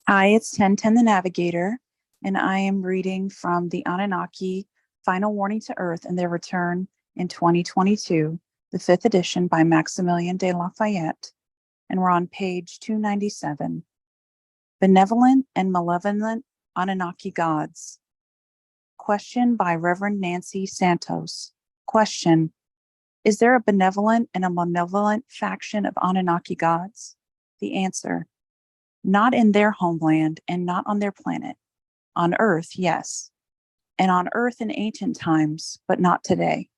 Hi, it's 1010 the Navigator, and I am reading from the Anunnaki Final Warning to Earth and Their Return in 2022, the fifth edition by Maximilian de Lafayette, and we're on page 297. Benevolent and Malevolent Anunnaki Gods. Question by Reverend Nancy Santos. Question: Is there a benevolent and a malevolent faction of Anunnaki gods? The answer: not in their homeland and not on their planet. On Earth, yes. And on Earth in ancient times, but not today.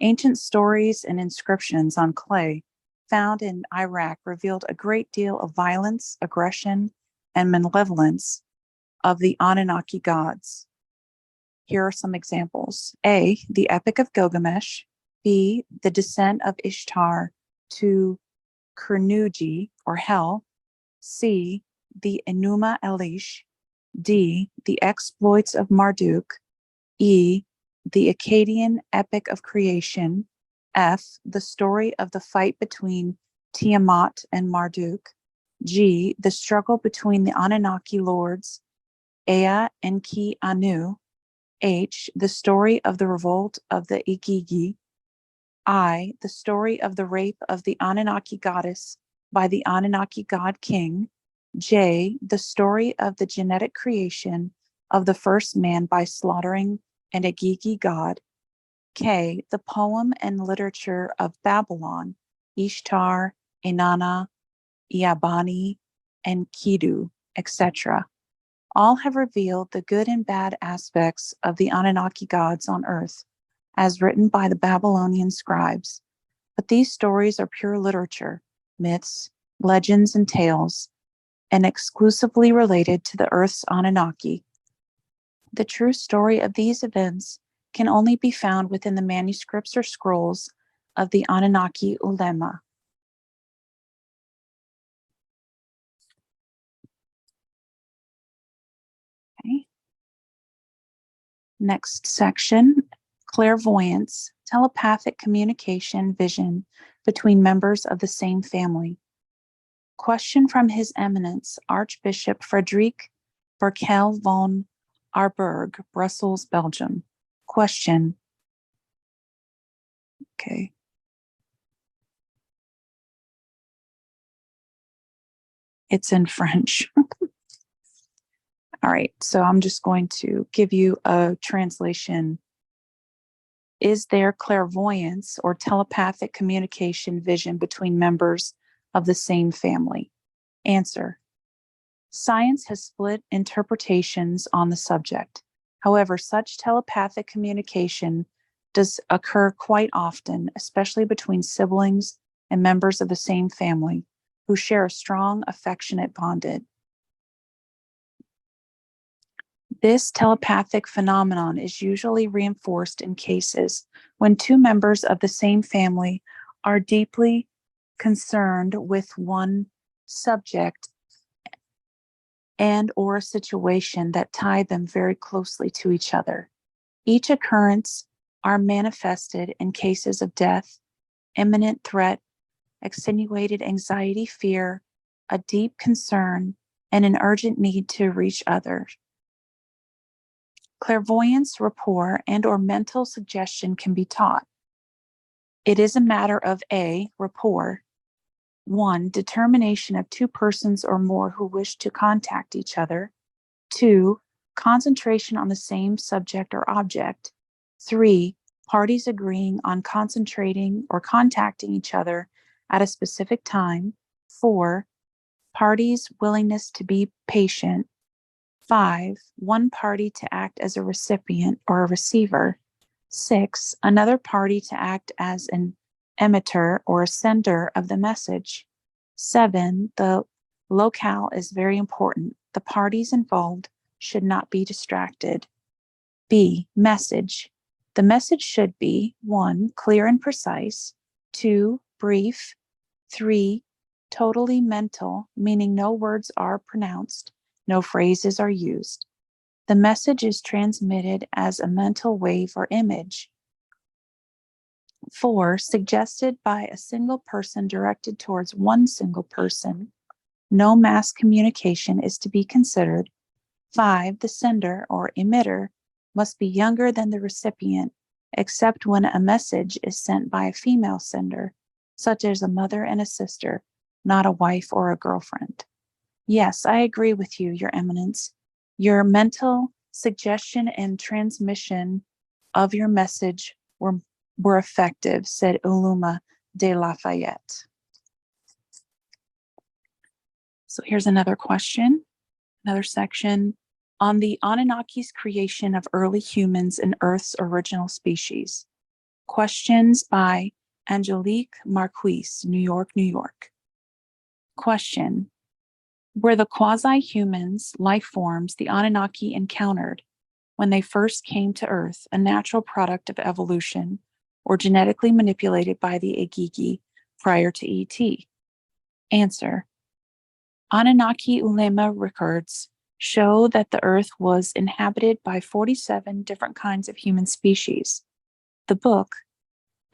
Ancient stories and inscriptions on clay found in Iraq revealed a great deal of violence, aggression, and malevolence of the Anunnaki gods. Here are some examples. A, the Epic of Gilgamesh. B, the descent of Ishtar to Kurnuji, or Hell. C, the Enuma Elish. D, the exploits of Marduk. E, the Akkadian epic of creation. F, the story of the fight between Tiamat and Marduk. G, the struggle between the Anunnaki lords, Ea and Ki Anu. H, the story of the revolt of the Igigi. I, the story of the rape of the Anunnaki goddess by the Anunnaki god king. J, the story of the genetic creation of the first man by slaughtering an Igigi god. K, the poem and literature of Babylon, Ishtar, Inanna, Eabani, and Kidu, etc. All have revealed the good and bad aspects of the Anunnaki gods on earth, as written by the Babylonian scribes. But these stories are pure literature, myths, legends, and tales, and exclusively related to the Earth's Anunnaki. The true story of these events can only be found within the manuscripts or scrolls of the Anunnaki Ulema. Okay. Next section, clairvoyance, telepathic communication, vision between members of the same family. Question from His Eminence, Archbishop Frederick Berkel von Arberg, Brussels, Belgium. Question. Okay. It's in French. All right, so I'm just going to give you a translation. Is there clairvoyance or telepathic communication vision between members of the same family? Answer. Science has split interpretations on the subject. However, such telepathic communication does occur quite often, especially between siblings and members of the same family who share a strong, affectionate bonded. This telepathic phenomenon is usually reinforced in cases when two members of the same family are deeply concerned with one subject and or a situation that tie them very closely to each other. Each occurrence are manifested in cases of death, imminent threat, extenuated anxiety, fear, a deep concern, and an urgent need to reach others. Clairvoyance, rapport, and or mental suggestion can be taught. It is a matter of A, rapport, 1, determination of two persons or more who wish to contact each other. 2, concentration on the same subject or object. 3, parties agreeing on concentrating or contacting each other at a specific time. 4, parties' willingness to be patient. 5, one party to act as a recipient or a receiver. 6, another party to act as an emitter or a sender of the message. 7, the locale is very important. The parties involved should not be distracted. B, message. The message should be 1, clear and precise. 2, brief. 3, totally mental, meaning no words are pronounced. No phrases are used. The message is transmitted as a mental wave or image. 4, suggested by a single person directed towards one single person. No mass communication is to be considered. 5. The sender or emitter must be younger than the recipient, except when a message is sent by a female sender, such as a mother and a sister, not a wife or a girlfriend. Yes, I agree with you, Your Eminence. Your mental suggestion and transmission of your message were effective, said Uluma de Lafayette. So here's another question, another section on the Anunnaki's creation of early humans and Earth's original species. Questions by Angelique Marquise, New York, New York. Question: were the quasi-humans, life forms the Anunnaki encountered when they first came to Earth a natural product of evolution or genetically manipulated by the Igigi prior to ET? Answer: Anunnaki Ulema records show that the Earth was inhabited by 47 different kinds of human species. The book,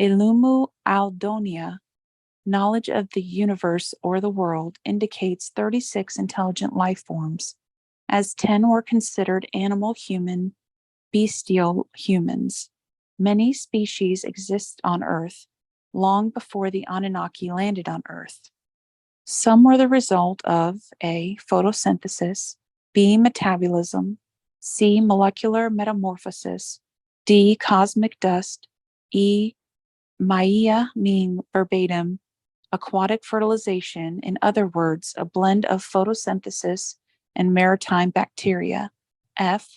Illumu Aldonia, Knowledge of the Universe or the World, indicates 36 intelligent life forms, as 10 were considered animal, human, bestial humans. Many species exist on Earth long before the Anunnaki landed on Earth. Some were the result of A. Photosynthesis, B. Metabolism, C. Molecular metamorphosis, D. Cosmic dust, E. Maya, meaning verbatim, aquatic fertilization, in other words, a blend of photosynthesis and maritime bacteria, F,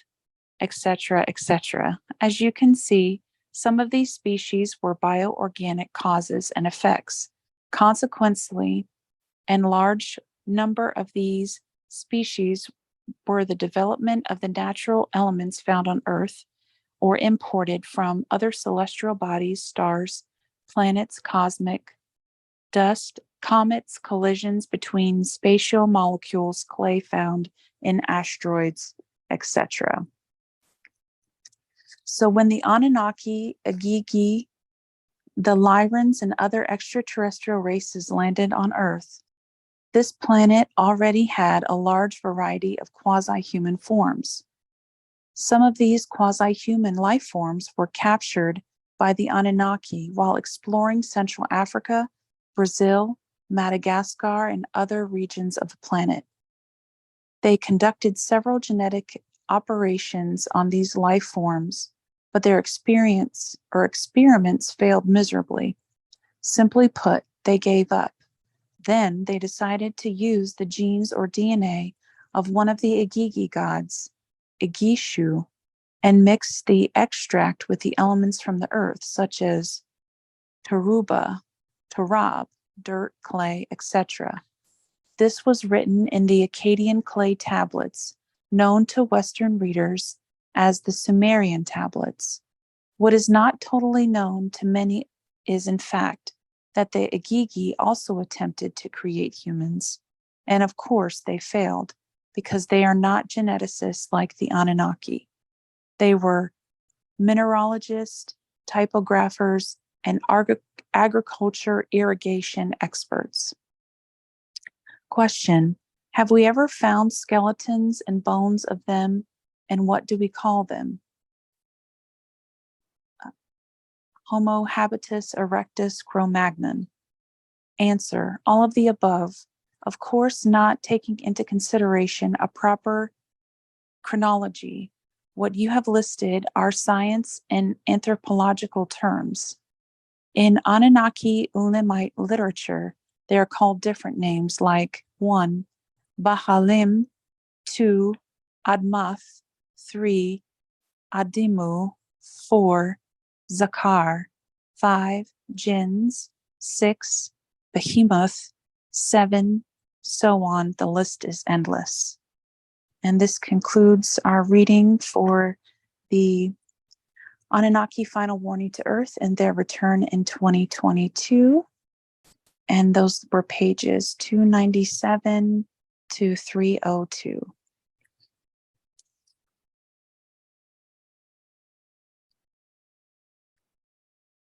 etc., etc. As you can see, some of these species were bioorganic causes and effects. Consequently, a large number of these species were the development of the natural elements found on Earth or imported from other celestial bodies, stars, planets, cosmic dust, comets, collisions between spatial molecules, clay found in asteroids, etc. So when the Anunnaki, Igigi, the Lyrans, and other extraterrestrial races landed on Earth, this planet already had a large variety of quasi-human forms. Some of these quasi-human life forms were captured by the Anunnaki while exploring Central Africa, Brazil, Madagascar, and other regions of the planet. They conducted several genetic operations on these life forms, but their experiments failed miserably. Simply put, they gave up. Then they decided to use the genes or DNA of one of the Igigi gods, Igishu, and mix the extract with the elements from the earth, such as taruba, tarab, dirt, clay, etc. This was written in the Akkadian clay tablets, known to Western readers as the Sumerian tablets. What is not totally known to many is, in fact, that the Igigi also attempted to create humans. And of course, they failed because they are not geneticists like the Anunnaki. They were mineralogists, typographers, and agriculture irrigation experts. Question: have we ever found skeletons and bones of them, and what do we call them? Homo habitus erectus Cro-Magnon. Answer: all of the above, of course not taking into consideration a proper chronology. What you have listed are science and anthropological terms. In Anunnaki Ulamite literature, they are called different names like 1. Bahalim, 2. Admath, 3. Adimu, 4. Zakar, 5. Jinns, 6. Behemoth, 7. So on. The list is endless. And this concludes our reading for the Anunnaki Final Warning to Earth and their return in 2022. And those were pages 297 to 302.